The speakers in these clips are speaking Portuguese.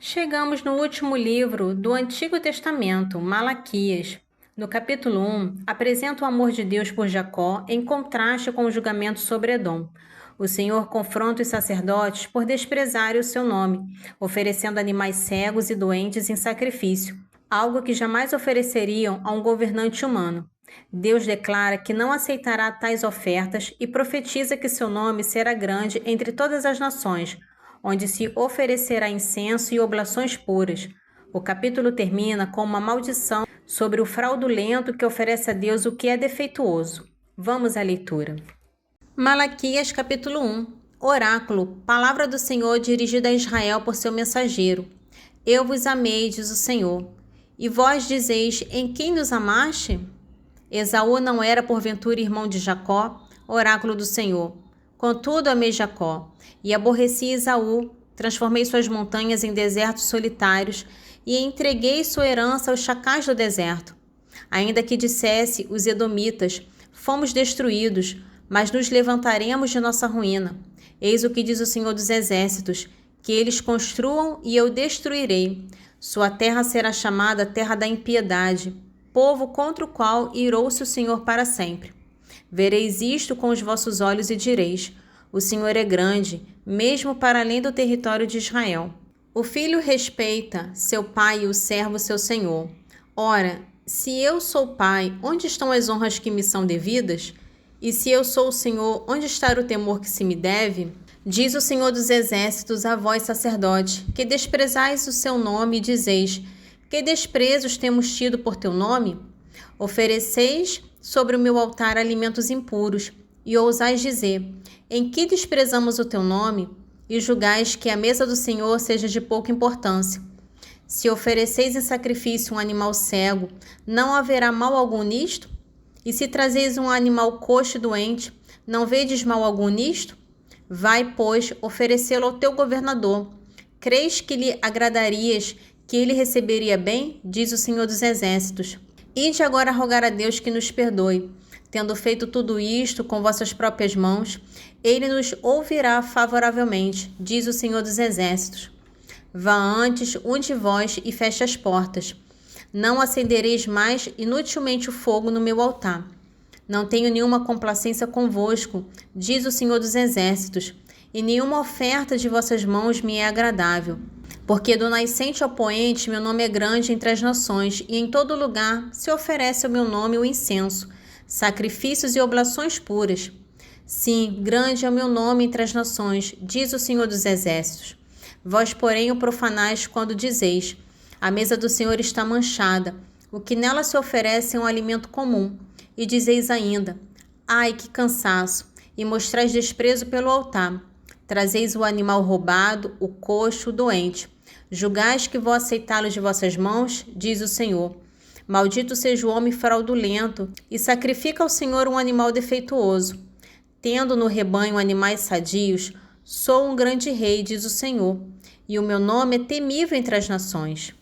Chegamos no último livro do Antigo Testamento, Malaquias. No capítulo 1, apresenta o amor de Deus por Jacó em contraste com o julgamento sobre Edom. O Senhor confronta os sacerdotes por desprezarem o seu nome, oferecendo animais cegos e doentes em sacrifício, algo que jamais ofereceriam a um governante humano. Deus declara que não aceitará tais ofertas e profetiza que seu nome será grande entre todas as nações, onde se oferecerá incenso e oblações puras. O capítulo termina com uma maldição sobre o fraudulento que oferece a Deus o que é defeituoso. Vamos à leitura. Malaquias capítulo 1. Oráculo, palavra do Senhor dirigida a Israel por seu mensageiro. Eu vos amei, diz o Senhor. E vós dizeis, em quem nos amaste? Esaú não era porventura irmão de Jacó? Oráculo do Senhor. Contudo, amei Jacó, e aborreci Esaú, transformei suas montanhas em desertos solitários, e entreguei sua herança aos chacais do deserto. Ainda que dissesse os edomitas, fomos destruídos, mas nos levantaremos de nossa ruína. Eis o que diz o Senhor dos Exércitos, que eles construam e eu destruirei. Sua terra será chamada terra da impiedade, povo contra o qual irou-se o Senhor para sempre. Vereis isto com os vossos olhos e direis, o Senhor é grande, mesmo para além do território de Israel. O filho respeita seu pai e o servo seu senhor. Ora, se eu sou pai, onde estão as honras que me são devidas? E se eu sou o Senhor, onde está o temor que se me deve? Diz o Senhor dos Exércitos a vós, sacerdote, que desprezais o seu nome e dizeis, que desprezos temos tido por teu nome? Ofereceis sobre o meu altar alimentos impuros, e ousais dizer, em que desprezamos o teu nome? E julgais que a mesa do Senhor seja de pouca importância. Se ofereceis em sacrifício um animal cego, não haverá mal algum nisto? E se trazeis um animal coxo e doente, não vedes mal algum nisto? Vai, pois, oferecê-lo ao teu governador. Creis que lhe agradarias, que ele receberia bem? Diz o Senhor dos Exércitos. Ide agora rogar a Deus que nos perdoe. Tendo feito tudo isto com vossas próprias mãos, ele nos ouvirá favoravelmente, diz o Senhor dos Exércitos. Vá antes um de vós e feche as portas. Não acendereis mais inutilmente o fogo no meu altar. Não tenho nenhuma complacência convosco, diz o Senhor dos Exércitos, e nenhuma oferta de vossas mãos me é agradável. Porque do nascente ao poente meu nome é grande entre as nações, e em todo lugar se oferece ao meu nome o incenso, sacrifícios e oblações puras. Sim, grande é o meu nome entre as nações, diz o Senhor dos Exércitos. Vós, porém, o profanais quando dizeis, a mesa do Senhor está manchada, o que nela se oferece é um alimento comum. E dizeis ainda, ai, que cansaço, e mostrais desprezo pelo altar. Trazeis o animal roubado, o coxo, o doente. Julgais que vou aceitá-lo de vossas mãos, diz o Senhor. Maldito seja o homem fraudulento, e sacrifica ao Senhor um animal defeituoso. Tendo no rebanho animais sadios, sou um grande rei, diz o Senhor, e o meu nome é temível entre as nações.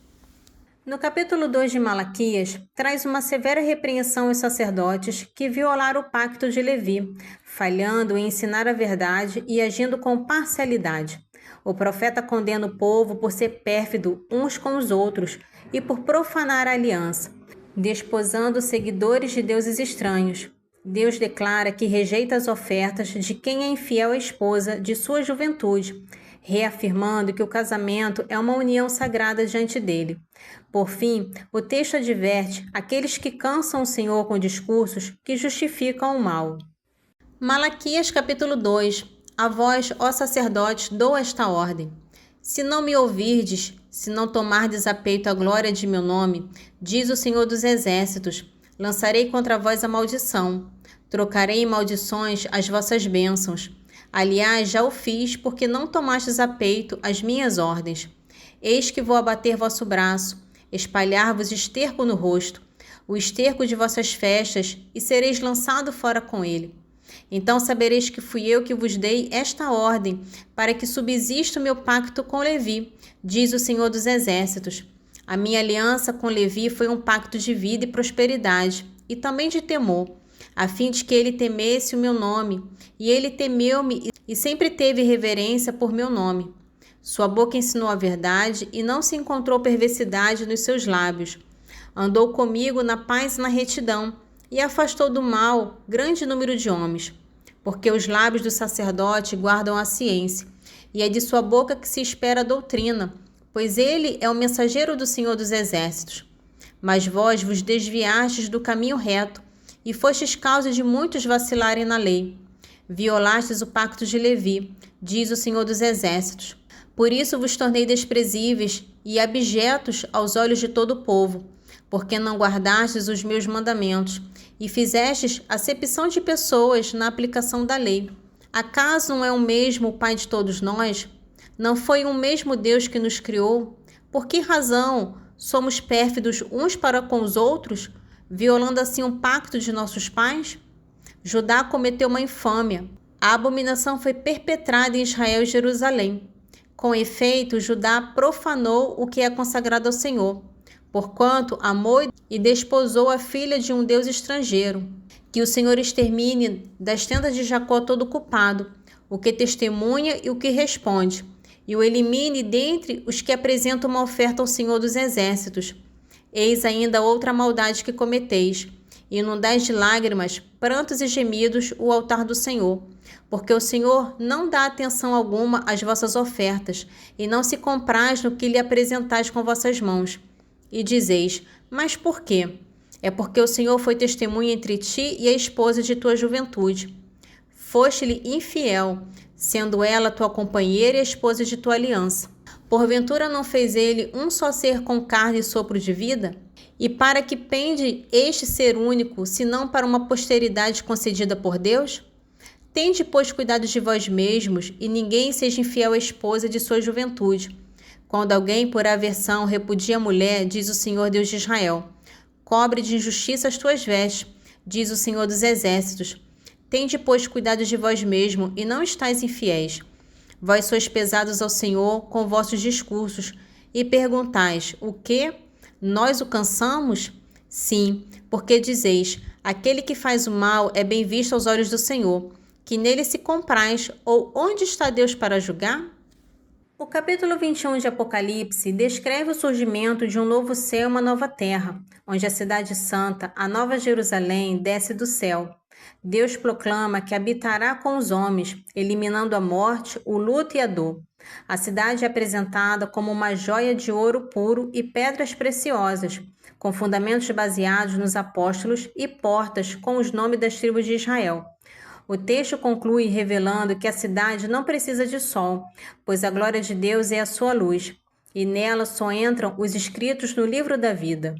No capítulo 2 de Malaquias, traz uma severa repreensão aos sacerdotes que violaram o pacto de Levi, falhando em ensinar a verdade e agindo com parcialidade. O profeta condena o povo por ser pérfido uns com os outros e por profanar a aliança, desposando seguidores de deuses estranhos. Deus declara que rejeita as ofertas de quem é infiel à esposa de sua juventude, reafirmando que o casamento é uma união sagrada diante dele. Por fim, o texto adverte aqueles que cansam o Senhor com discursos que justificam o mal. Malaquias capítulo 2. A vós, ó sacerdotes, dou esta ordem. Se não me ouvirdes, se não tomardes a peito a glória de meu nome, diz o Senhor dos Exércitos, lançarei contra vós a maldição. Trocarei em maldições as vossas bênçãos. Aliás, já o fiz, porque não tomastes a peito as minhas ordens. Eis que vou abater vosso braço, espalhar-vos esterco no rosto, o esterco de vossas festas, e sereis lançado fora com ele. Então sabereis que fui eu que vos dei esta ordem, para que subsista o meu pacto com Levi, diz o Senhor dos Exércitos. A minha aliança com Levi foi um pacto de vida e prosperidade, e também de temor, a fim de que ele temesse o meu nome, e ele temeu-me e sempre teve reverência por meu nome. Sua boca ensinou a verdade e não se encontrou perversidade nos seus lábios. Andou comigo na paz e na retidão e afastou do mal grande número de homens. Porque os lábios do sacerdote guardam a ciência, e é de sua boca que se espera a doutrina, pois ele é o mensageiro do Senhor dos Exércitos. Mas vós vos desviastes do caminho reto, e fostes causa de muitos vacilarem na lei. Violastes o pacto de Levi, diz o Senhor dos Exércitos. Por isso vos tornei desprezíveis e abjetos aos olhos de todo o povo, porque não guardastes os meus mandamentos, e fizestes acepção de pessoas na aplicação da lei. Acaso não é o mesmo o Pai de todos nós? Não foi um mesmo Deus que nos criou? Por que razão somos pérfidos uns para com os outros, violando assim um pacto de nossos pais? Judá cometeu uma infâmia. A abominação foi perpetrada em Israel e Jerusalém. Com efeito, Judá profanou o que é consagrado ao Senhor, porquanto amou e desposou a filha de um Deus estrangeiro. Que o Senhor extermine das tendas de Jacó todo culpado, o que testemunha e o que responde, e o elimine dentre os que apresentam uma oferta ao Senhor dos Exércitos. Eis ainda outra maldade que cometeis: inundais de lágrimas, prantos e gemidos o altar do Senhor, porque o Senhor não dá atenção alguma às vossas ofertas, e não se compraz no que lhe apresentais com vossas mãos. E dizeis: mas por quê? É porque o Senhor foi testemunha entre ti e a esposa de tua juventude. Foste-lhe infiel, sendo ela tua companheira e a esposa de tua aliança. Porventura não fez ele um só ser com carne e sopro de vida? E para que pende este ser único, senão para uma posteridade concedida por Deus? Tende, pois, cuidado de vós mesmos, e ninguém seja infiel à esposa de sua juventude. Quando alguém, por aversão, repudia a mulher, diz o Senhor Deus de Israel: cobre de injustiça as tuas vestes, diz o Senhor dos Exércitos. Tende, pois, cuidado de vós mesmo, e não estáis infiéis. Vós sois pesados ao Senhor com vossos discursos, e perguntais: o quê? Nós o cansamos? Sim, porque dizeis: aquele que faz o mal é bem visto aos olhos do Senhor, que nele se compraz, ou onde está Deus para julgar? O capítulo 21 de Apocalipse descreve o surgimento de um novo céu e uma nova terra, onde a cidade santa, a Nova Jerusalém, desce do céu. Deus proclama que habitará com os homens, eliminando a morte, o luto e a dor. A cidade é apresentada como uma joia de ouro puro e pedras preciosas, com fundamentos baseados nos apóstolos e portas com os nomes das tribos de Israel. O texto conclui revelando que a cidade não precisa de sol, pois a glória de Deus é a sua luz, e nela só entram os escritos no livro da vida.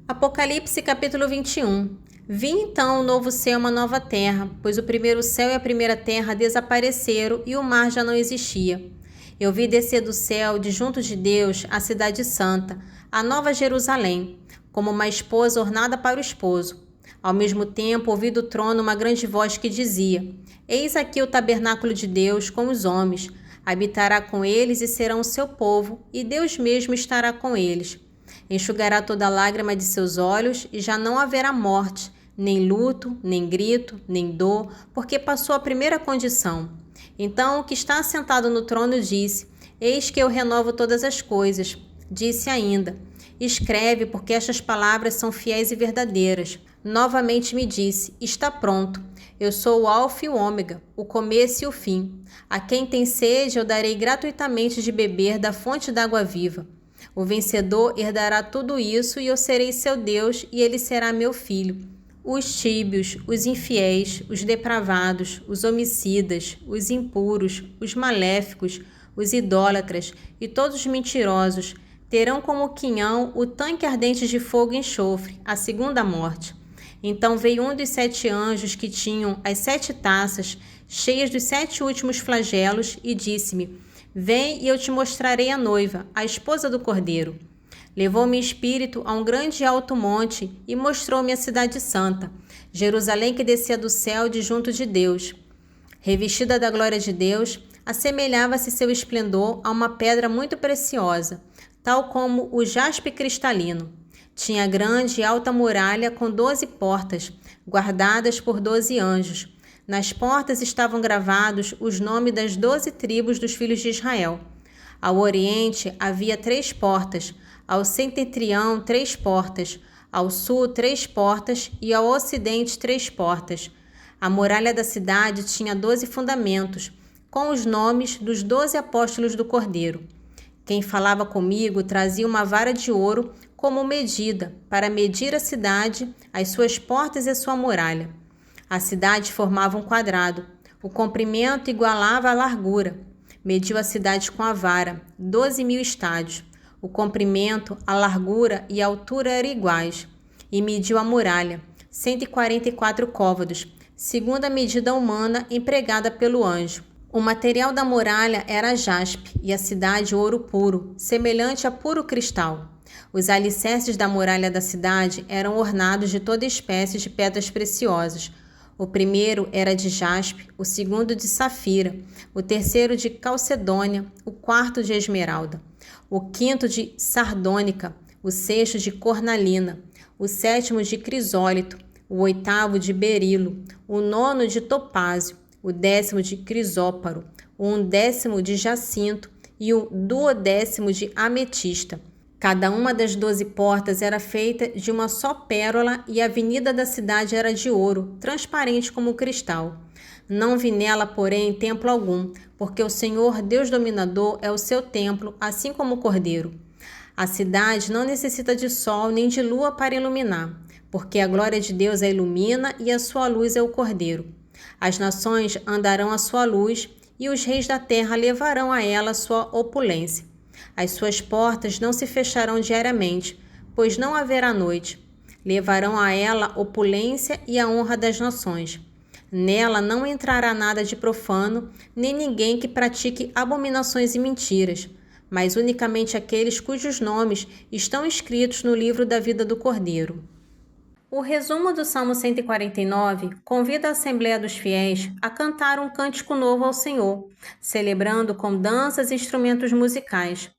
Apocalipse capítulo 21. Vi então um novo céu e uma nova terra, pois o primeiro céu e a primeira terra desapareceram e o mar já não existia. Eu vi descer do céu, de junto de Deus, a cidade santa, a nova Jerusalém, como uma esposa ornada para o esposo. Ao mesmo tempo, ouvi do trono uma grande voz que dizia: eis aqui o tabernáculo de Deus com os homens. Habitará com eles e serão o seu povo, e Deus mesmo estará com eles. Enxugará toda lágrima de seus olhos, e já não haverá morte, nem luto, nem grito, nem dor, porque passou a primeira condição. Então o que está assentado no trono disse: eis que eu renovo todas as coisas. Disse ainda: escreve, porque estas palavras são fiéis e verdadeiras. Novamente me disse: está pronto. Eu sou o Alfa e o Ômega, o começo e o fim. A quem tem sede eu darei gratuitamente de beber da fonte d'água viva. O vencedor herdará tudo isso, e eu serei seu Deus, e ele será meu filho. Os tíbios, os infiéis, os depravados, os homicidas, os impuros, os maléficos, os idólatras e todos os mentirosos terão como quinhão o tanque ardente de fogo e enxofre, a segunda morte. Então veio um dos 7 anjos que tinham as 7 taças, cheias dos 7 últimos flagelos, e disse-me: vem e eu te mostrarei a noiva, a esposa do Cordeiro. Levou-me espírito a um grande e alto monte e mostrou-me a cidade santa, Jerusalém que descia do céu de junto de Deus. Revestida da glória de Deus, assemelhava-se seu esplendor a uma pedra muito preciosa, tal como o jaspe cristalino. Tinha grande e alta muralha com 12 portas, guardadas por 12 anjos. Nas portas estavam gravados os nomes das 12 tribos dos filhos de Israel. Ao oriente havia 3 portas, ao setentrião 3 portas, ao sul 3 portas e ao ocidente 3 portas. A muralha da cidade tinha 12 fundamentos, com os nomes dos 12 apóstolos do Cordeiro. Quem falava comigo trazia uma vara de ouro como medida, para medir a cidade, as suas portas e a sua muralha. A cidade formava um quadrado. O comprimento igualava a largura. Mediu a cidade com a vara, 12.000 estádios. O comprimento, a largura e a altura eram iguais. E mediu a muralha, 144 côvados, segundo a medida humana empregada pelo anjo. O material da muralha era jaspe e a cidade ouro puro, semelhante a puro cristal. Os alicerces da muralha da cidade eram ornados de toda espécie de pedras preciosas. O primeiro era de jaspe, o segundo de safira, o terceiro de calcedônia, o quarto de esmeralda, o quinto de sardônica, o sexto de cornalina, o sétimo de crisólito, o oitavo de berilo, o nono de topázio, o 10º de crisóparo, o 11º de jacinto e o 12º de ametista. Cada uma das 12 portas era feita de uma só pérola e a avenida da cidade era de ouro, transparente como cristal. Não vi nela, porém, templo algum, porque o Senhor, Deus dominador, é o seu templo, assim como o Cordeiro. A cidade não necessita de sol nem de lua para iluminar, porque a glória de Deus a ilumina e a sua luz é o Cordeiro. As nações andarão à sua luz e os reis da terra levarão a ela a sua opulência. As suas portas não se fecharão diariamente, pois não haverá noite. Levarão a ela opulência e a honra das nações. Nela não entrará nada de profano, nem ninguém que pratique abominações e mentiras, mas unicamente aqueles cujos nomes estão escritos no livro da vida do Cordeiro. O resumo do Salmo 149 convida a Assembleia dos Fiéis a cantar um cântico novo ao Senhor, celebrando com danças e instrumentos musicais.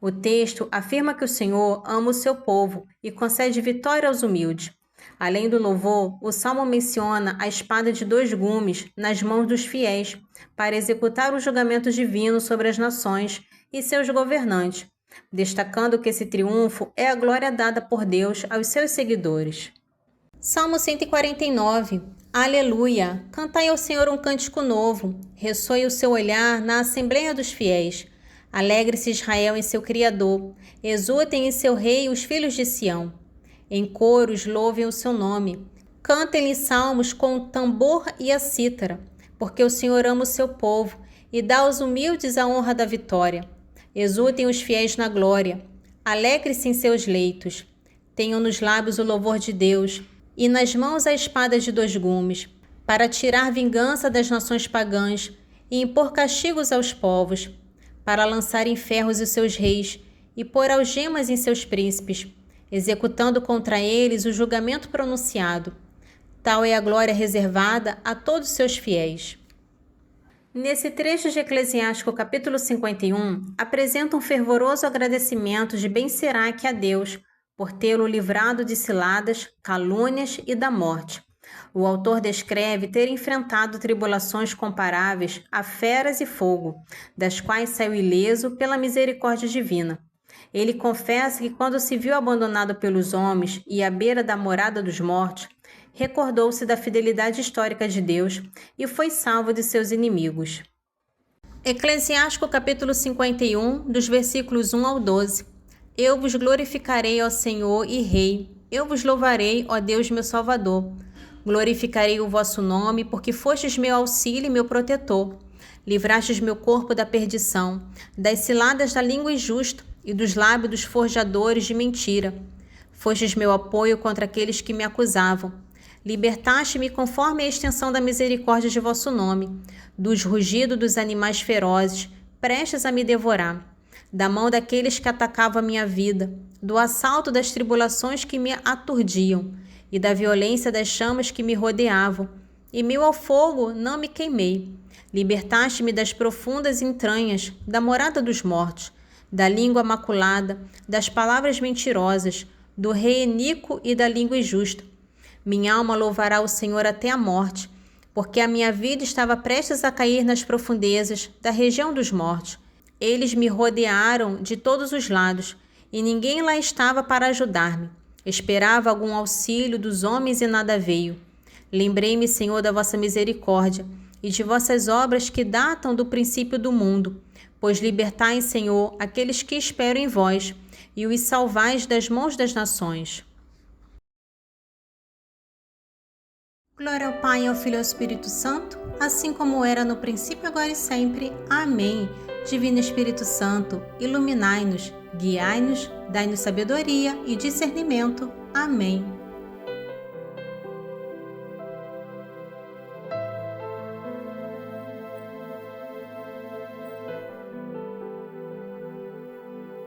O texto afirma que o Senhor ama o seu povo e concede vitória aos humildes. Além do louvor, o Salmo menciona a espada de 2 gumes nas mãos dos fiéis para executar o julgamento divino sobre as nações e seus governantes, destacando que esse triunfo é a glória dada por Deus aos seus seguidores. Salmo 149. Aleluia! Cantai ao Senhor um cântico novo. Ressoe o seu olhar na Assembleia dos Fiéis. Alegre-se Israel em seu Criador. Exultem em seu Rei os filhos de Sião. Em coros louvem o seu nome. Cantem-lhe salmos com o tambor e a cítara, porque o Senhor ama o seu povo e dá aos humildes a honra da vitória. Exultem os fiéis na glória. Alegre-se em seus leitos. Tenham nos lábios o louvor de Deus e nas mãos a espada de 2 gumes, para tirar vingança das nações pagãs e impor castigos aos povos, para lançar em ferros os seus reis e pôr algemas em seus príncipes, executando contra eles o julgamento pronunciado. Tal é a glória reservada a todos seus fiéis. Nesse trecho de Eclesiástico capítulo 51, apresenta um fervoroso agradecimento de Ben-Siraque a Deus por tê-lo livrado de ciladas, calúnias e da morte. O autor descreve ter enfrentado tribulações comparáveis a feras e fogo, das quais saiu ileso pela misericórdia divina. Ele confessa que quando se viu abandonado pelos homens e à beira da morada dos mortos, recordou-se da fidelidade histórica de Deus e foi salvo de seus inimigos. Eclesiástico capítulo 51, dos versículos 1 ao 12. Eu vos glorificarei, ó Senhor e Rei, eu vos louvarei, ó Deus meu Salvador. Glorificarei o vosso nome, porque fostes meu auxílio e meu protetor. Livrastes meu corpo da perdição, das ciladas da língua injusta e dos lábios dos forjadores de mentira. Fostes meu apoio contra aqueles que me acusavam. Libertaste-me conforme a extensão da misericórdia de vosso nome, dos rugidos dos animais ferozes, prestes a me devorar, da mão daqueles que atacavam a minha vida, do assalto das tribulações que me aturdiam, e da violência das chamas que me rodeavam. E meio ao fogo não me queimei. Libertaste-me das profundas entranhas, da morada dos mortos, da língua maculada, das palavras mentirosas, do rei iníquo e da língua injusta. Minha alma louvará o Senhor até a morte, porque a minha vida estava prestes a cair nas profundezas da região dos mortos. Eles me rodearam de todos os lados, e ninguém lá estava para ajudar-me. Esperava algum auxílio dos homens e nada veio. Lembrei-me, Senhor, da vossa misericórdia e de vossas obras que datam do princípio do mundo. Pois libertai, Senhor, aqueles que esperam em vós, e os salvais das mãos das nações. Glória ao Pai, ao Filho e ao Espírito Santo, assim como era no princípio, agora e sempre. Amém. Divino Espírito Santo, iluminai-nos, guiai-nos, dai-nos sabedoria e discernimento. Amém.